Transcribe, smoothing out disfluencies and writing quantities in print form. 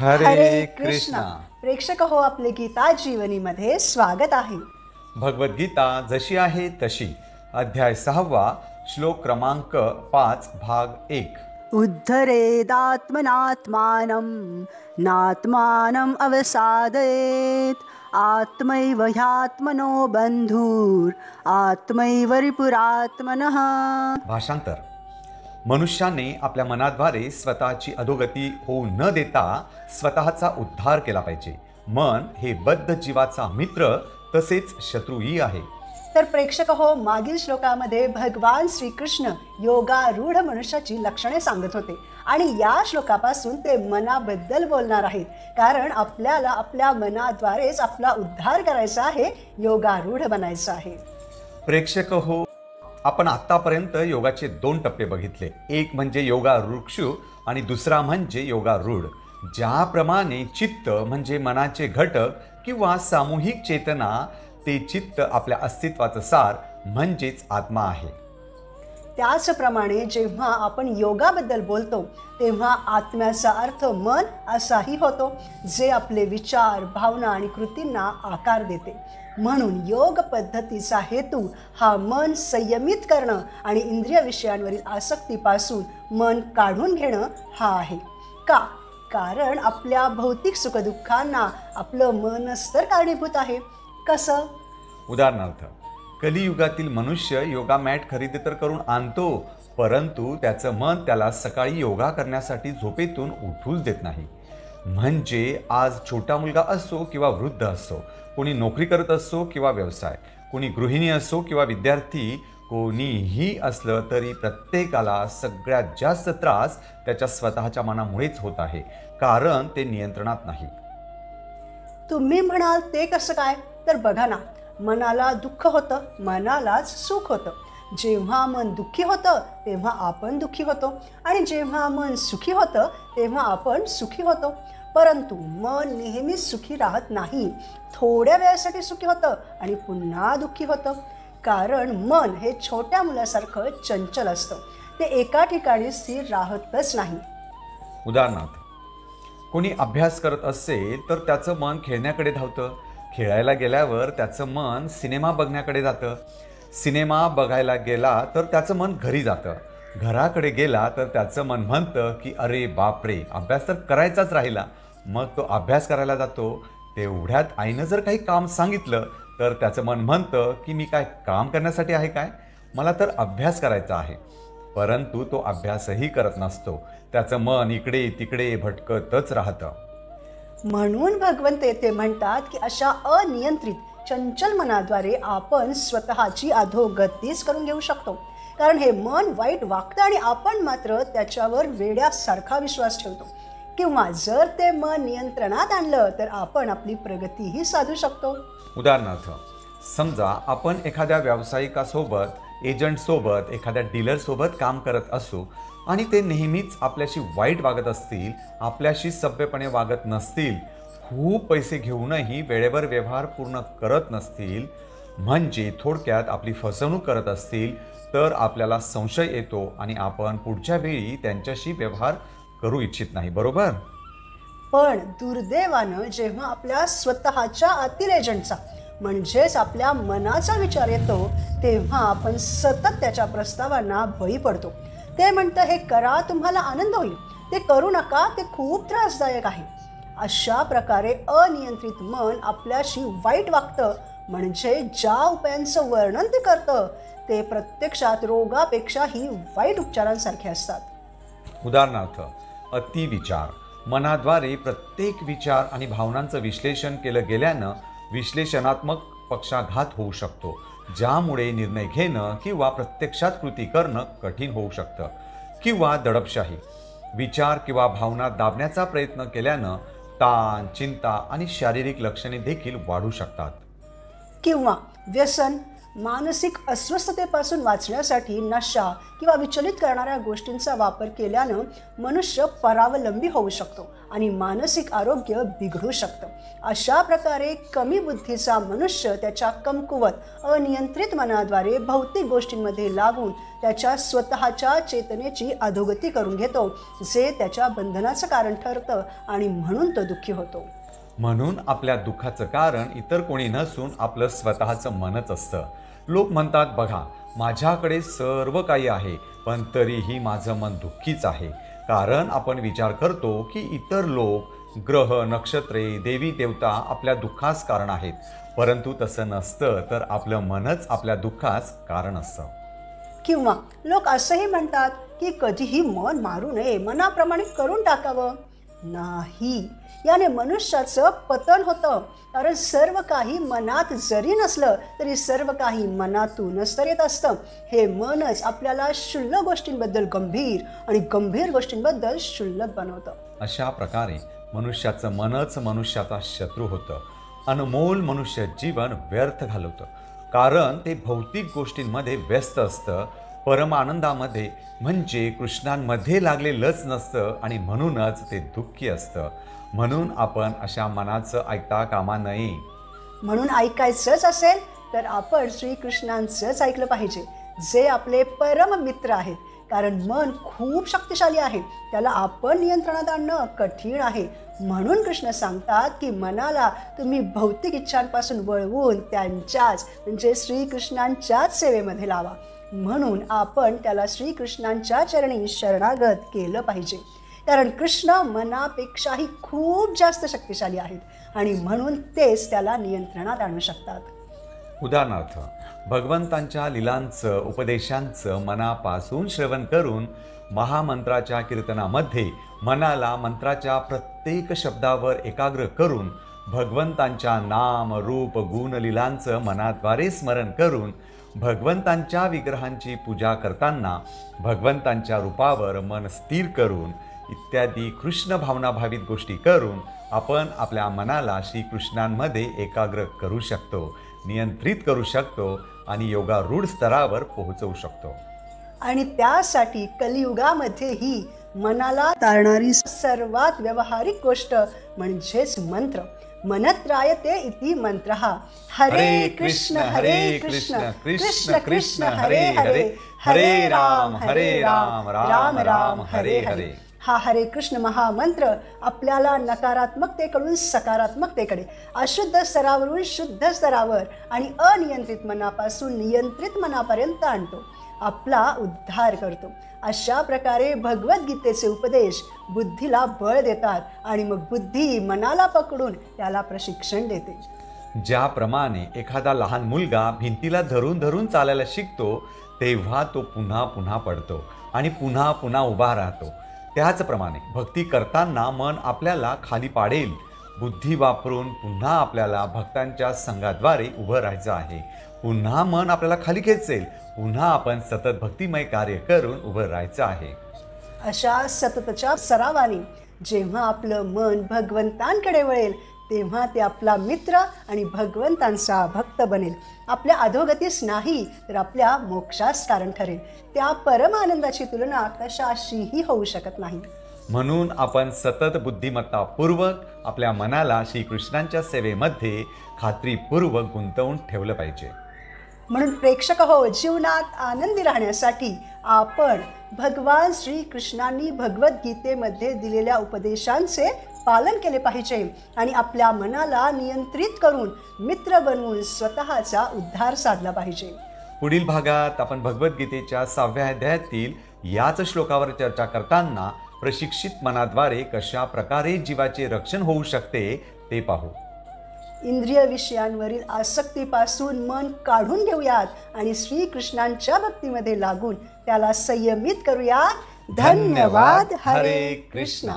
हरे कृष्णा. प्रेक्षक हो, आपले गीता जीवनीमध्ये स्वागत आहे. भगवद्गीता जशी आहे तशी, अध्याय 6, श्लोक क्रमांक 5, भाग 1. उद्धरेदात्मनात्मानं नात्मानं अवसादयेत आत्मैव ह्यात्मनो बंधुर आत्मैव रिपुरात्मनः. भाषांतर. मनुष्याने आपल्या मनाद्वारे स्वतःची अधोगती होऊ न देता स्वतःचा उद्धार केला पाहिजे. मन हे बद्ध जीवाचा मित्र तसेच शत्रूही आहे. तर प्रेक्षक हो, मागील श्लोकामध्ये भगवान श्रीकृष्ण योगारूढ मनुष्याची लक्षणे सांगत होते आणि या श्लोकापासून ते मनाबद्दल बोलणार आहेत. कारण आपल्याला आपल्या मनाद्वारेच आपला उद्धार करायचा आहे, योगारूढ बनायचं आहे. प्रेक्षक हो, आपण आतापर्यंत योगाचे 2 टप्पे बघितले. एक म्हणजे योगारूढ आणि दुसरा म्हणजे योगारूढ. ज्याप्रमाणे चित्त म्हणजे मनाचे घटक किंवा सामूहिक चेतना, ते चित्त आपल्या अस्तित्वाचं सार म्हणजेच आत्मा आहे. त्याचप्रमाणे जेव्हा आपण योगाबद्दल बोलतो तेव्हा आत्म्याचा अर्थ मन असाही होतो, जे आपले विचार, भावना आणि कृतींना आकार देते. म्हणून योग पद्धतीचा हेतू हा मन संयमित करणं आणि इंद्रिय विषयांवरील आसक्तीपासून मन काढून घेणं हा आहे. का? कारण आपल्या भौतिक सुखदुःखांना आपलं मनच तर कारणीभूत आहे. कसं? उदाहरणार्थ, कलियुगातील मनुष्य योगा मॅट खरेदी तर करून आणतो, परंतु त्याचं मन त्याला सकाळी योगा करण्यासाठी झोपेतून उठूच देत नाही. म्हणजे आज छोटा मुलगा असो किंवा वृद्ध असो, कोणी नोकरी करत असो किंवा व्यवसाय, कोणी गृहिणी असो किंवा विद्यार्थी, कोणीही असलं तरी प्रत्येकाला सगळ्यात जास्त त्रास त्याच्या स्वतःच्या मनामुळेच होत आहे, कारण ते नियंत्रणात नाही. तुम्ही म्हणाल ते कसं काय? तर बघा ना, मनाला दुःख होतं, मनालाच सुख होतं. जेव्हा मन दुःखी होतं तेव्हा आपण दुःखी होतो आणि जेव्हा मन सुखी होतं तेव्हा आपण सुखी होतो. परंतु मन नेहमीच सुखी राहत नाही. थोड्या वेळासाठी सुखी होतं आणि पुन्हा दुःखी होतं. कारण मन हे छोट्या मुलासारखं चंचल असतं, ते एका ठिकाणी स्थिर राहतच नाही. उदाहरणार्थ, कोणी अभ्यास करत असेल तर त्याचं मन खेळण्याकडे धावतं. खेळायला गेल्यावर त्याचं मन सिनेमा बघण्याकडे जातं. सिनेमा बघायला गेला तर त्याचं मन घरी जातं. घराकडे गेला तर त्याचं मन म्हणतं की अरे बापरे, अभ्यास तर करायचाच राहिला. मग तो अभ्यास करायला जातो. तेवढ्यात आईनं जर काही काम सांगितलं तर त्याचं मन म्हणतं की मी काय काम करण्यासाठी आहे काय, मला तर अभ्यास करायचा आहे. परंतु तो अभ्यासही करत नसतो. त्याचं मन इकडे तिकडे भटकतच राहतं. म्हणून भगवंत येथे म्हणतात की अशा अनियंत्रित चंचल मनाद्वारे आपण स्वतःची अधोगतीच करून घेऊ शकतो. कारण हे मन वाईट वागतं आणि आपण मात्र त्याच्यावर वेड्यासारखा विश्वास ठेवतो. किंवा जर ते मन नियंत्रणात आणलं तर आपण आपली प्रगतीही साधू शकतो. उदाहरणार्थ, समजा आपण एखाद्या व्यावसायिकासोबत, एजंटसोबत, एखाद्या डीलरसोबत काम करत असू आणि ते नेहमीच आपल्याशी वाईट वागत असतील, आपल्याशी सभ्यपणे वागत नसतील, खूप पैसे घेऊनही वेळेवर व्यवहार पूर्ण करत नसतील, म्हणजे थोडक्यात आपली फसवणूक करत असतील, तर आपल्याला संशय येतो आणि आपण पुढच्या वेळी त्यांच्याशी व्यवहार करू इच्छित नाही. बरोबर? पण दुर्दैवानं जेव्हा आपल्या स्वतःच्या आतील एजंटचा म्हणजेच आपल्या मनाचा विचार येतो तेव्हा आपण सतत त्याच्या प्रस्तावांना बळी पडतो. ते म्हणतं हे करा, तुम्हाला आनंद होईल, ते करू नका, ते खूप त्रासदायक आहे. अशा प्रकारे अनियंत्रित मन आपल्याशी वाईट वागतं. म्हणजे ज्या उपायांचं वर्णन ते करतं ते प्रत्यक्षात रोगापेक्षाही वाईट उपचारांसारखे असतात. उदाहरणार्थ, अतिविचार. मनाद्वारे प्रत्येक विचार आणि भावनांचं विश्लेषण केलं गेल्यानं विश्लेषणात्मक पक्षाघात होऊ शकतो, ज्यामुळे निर्णय घेणं किंवा प्रत्यक्षात कृती करणं कठीण होऊ शकतं. किंवा दडपशाही. विचार किंवा भावना दाबण्याचा प्रयत्न केल्यानं ताण, चिंता आणि शारीरिक लक्षणे देखील वाढू शकतात. किंवा व्यसन. मानसिक अस्वस्थतेपासून वाचण्यासाठी नशा किंवा विचलित करणाऱ्या गोष्टींचा वापर केल्यानं मनुष्य परावलंबी होऊ शकतो आणि मानसिक आरोग्य बिघडू शकतं. अशा प्रकारे कमी बुद्धीचा मनुष्य त्याच्या कमकुवत अनियंत्रित मनाद्वारे भौतिक गोष्टींमध्ये लागून त्याच्या स्वतःच्या चेतनेची अधोगती करून घेतो, जे त्याच्या बंधनाचं कारण ठरतं आणि म्हणून तो दुःखी होतो. म्हणून आपल्या दुःखाचं कारण इतर कोणी नसून आपलं स्वतःचं मनच असतं. लोक म्हणतात, बघा माझ्याकडे सर्व काही आहे पण तरीही माझं मन दुःखीच आहे. कारण आपण विचार करतो की इतर लोक, ग्रह, नक्षत्रे, देवी देवता आपल्या दुःखास कारण आहेत. परंतु तसं नसतं, तर आपलं मनच आपल्या दुःखास कारण असतं. किंवा लोक असंही म्हणतात की कधीही मन मारू नये, मनाप्रमाणे करून टाकावं. नाही, याने मनुष्याचं पतन होतं. कारण सर्व काही मनात जरी नसलं तरी सर्व काही मनातूनच तर येत असतं. हे मनच आपल्याला क्षुल्लक गोष्टींबद्दल गंभीर आणि गंभीर गोष्टींबद्दल क्षुल्लक बनवतं. अशा प्रकारे मनुष्याचं मनच मनुष्याचा शत्रू होतं. अनमोल मनुष्य जीवन व्यर्थ घालवतं. कारण ते भौतिक गोष्टींमध्ये व्यस्त असतं, परमानंदामध्ये म्हणजे कृष्णांमध्ये लागलेलंच नसतं आणि म्हणूनच ते दुःखी असतं. म्हणून आपण अशा मनाचं ऐकता कामा नये. म्हणून ऐकायचंच असेल तर आपण श्रीकृष्णांचंच ऐकलं पाहिजे, जे आपले परम मित्र आहेत. कारण मन खूप शक्तिशाली आहे, त्याला आपण नियंत्रणात आणणं कठीण आहे. म्हणून कृष्ण सांगतात की मनाला तुम्ही भौतिक इच्छांपासून वळवून त्यांच्याच म्हणजे श्रीकृष्णांच्याच सेवेमध्ये लावा. म्हणून आपण त्याला श्रीकृष्णांच्या चरणी शरणागत केलं पाहिजे. कारण कृष्ण मनापेक्षाही खूप जास्त शक्तिशाली आहेत आणि म्हणून तेच त्याला नियंत्रणात आणू शकतात. उदाहरणार्थ, भगवंतांच्या लीलांचं, उपदेशांचं मनापासून श्रवण करून महामंत्राच्या कीर्तनामध्ये मनाला मंत्राच्या प्रत्येक शब्दावर एकाग्र करून भगवंतांच्या नाम, रूप, गुण, लीलांचं मनाद्वारे स्मरण करून भगवंतांच्या विग्रहांची पूजा करताना भगवंतांच्या रूपावर मन स्थिर करून इत्यादी कृष्ण भावनाभावित गोष्टी करून आपण आपल्या मनाला श्रीकृष्णांमध्ये एकाग्र करू शकतो, नियंत्रित करू शकतो आणि योगारूढ स्तरावर पोहोचवू शकतो. आणि त्यासाठी कलियुगामध्येही मनाला तारणारी सर्वात व्यावहारिक गोष्ट म्हणजेच मंत्र. मनत्रायते इति मंत्रः. हरे कृष्ण हरे कृष्ण कृष्ण कृष्ण हरे हरे, हरे राम राम राम हरे हरे. हा हरे कृष्ण महामंत्र आपल्याला नकारात्मकतेकडून सकारात्मकतेकडे, अशुद्ध स्तरावरून शुद्ध स्तरावर आणि अनियंत्रित मनापासून नियंत्रित मनापर्यंत आणतो, आपला उद्धार करतो. अशा प्रकारे भगवद्गीतेचे उपदेश बुद्धीला बळ देतात आणि मग बुद्धी मनाला पकडून त्याला प्रशिक्षण देते. ज्याप्रमाणे एखादा लहान मुलगा भिंतीला धरून धरून चालायला शिकतो, तेव्हा तो पुन्हा पुन्हा पडतो आणि पुन्हा पुन्हा उभा राहतो. त्याचप्रमाणे भक्ती करताना मन आपल्याला खाली पाडेल. बुद्धी वापरून पुन्हा आपल्याला भक्तांच्या संघाद्वारे उभं राहायचं आहे. पुन्हा मन आपल्याला खाली खेचेल. पुन्हा आपण सतत भक्तिमय कार्य करून उभं राहायचं आहे. अशा सततच्या सरावाने जेव्हा आपलं मन भगवंतांकडे वळेल, तेव्हा ते आपला मित्र आणि भगवंतांचा भक्त बनेल. आपल्या अधोगतीस नाही तर आपल्या मोक्षास कारण ठरेल. त्या परम आनंदाची तुलना कशाशीही होऊ शकत नाही. म्हणून आपण सतत बुद्धिमत्तापूर्वक आपल्या मनाला श्रीकृष्णांच्या सेवेमध्ये खात्रीपूर्वक गुंतवून ठेवलं पाहिजे. म्हणून प्रेक्षक हो, जीवनात आनंदी राहण्यासाठी आपण भगवान श्रीकृष्णांनी भगवद्गीतेमध्ये दिलेल्या उपदेशांचे पालन केले पाहिजे आणि आपल्या मनाला नियंत्रित करून मित्र बनवून स्वतःचा उद्धार साधला पाहिजे. पुढील भागात आपण भगवद्गीतेच्या 6व्या अध्यायातील याच श्लोकावर चर्चा करताना प्रशिक्षित मनाद्वारे कशा प्रकारे जीवाचे रक्षण होऊ शकते ते पाहू. इंद्रिय विषयांवरील आसक्तीपासून मन काढून घेऊयात आणि श्रीकृष्णांच्या भक्तीमध्ये लागून त्याला संयमित करूयात. धन्यवाद. हरे कृष्ण.